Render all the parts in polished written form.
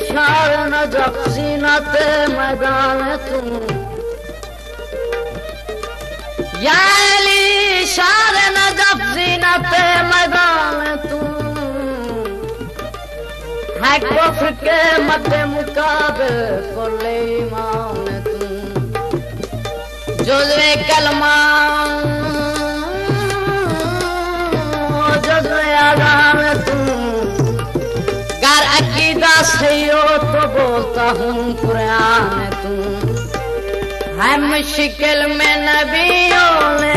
शार नजफ जीनत मैदान तू याली शार नजफ जीनत मैदान तू है कुफ्र के मद्दे मुकाबले कुल्ले ईमान तू जुज़्वे कलमा जुज़्वे आज़ान तू गर अकीदा सही हो तो बोलता हूँ कुरान तू है मुश्किल में नबियों ने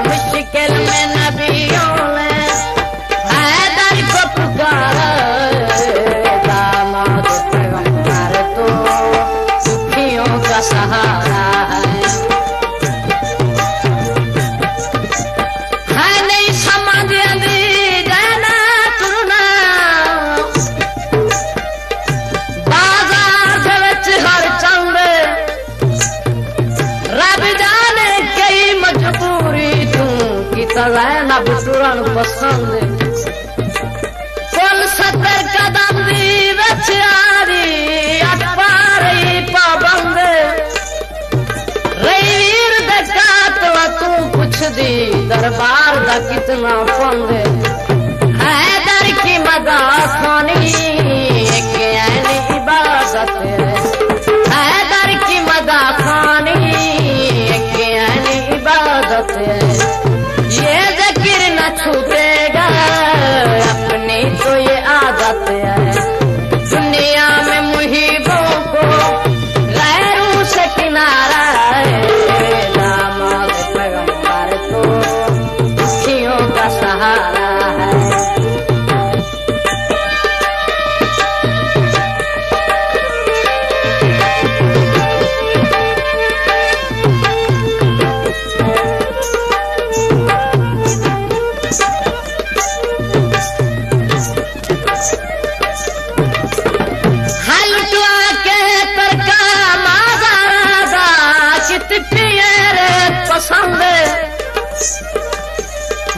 मुश्किल में नबियों ने हैदर को पुकारा दामाद पैगंबर तो दुखियों का सहारा है नहीं समझ आंदी जाना तुरना बाजार दे विच हर चलदे रब जाने कई मजबूरी तू कि तज़ैनब तुरन पसंद कुल 70 कदम दी विच आरी अखबारी पाबंद वीर दे कातल तू पुछदी दरबार दा कितना पंद हैदर की मदा खानी एक ऐनी इबादत हैदर की मदा खानी एक ऐनी इबादत ये ज़िक्र न छूटेगा अपनी तो ये आदत है दुनिया में मुहीबों को गैरों से किनारा है दामाद पैगंबर तो दुखियों का सहारा है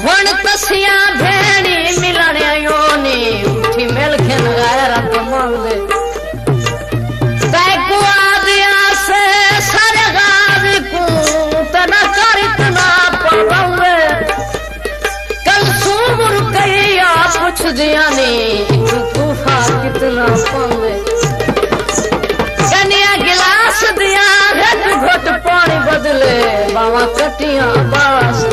हुण तसिया भेड़ी मिलन योनी उठी मिलखन गैरत मंद तैको आदिया से सरगाज को तना कर इतना पवंग कल सूर कैया पूछ दिया नी तूफा कितना पंग कन्या गिलास दिया घट घट पानी बदले बावा कटिया बास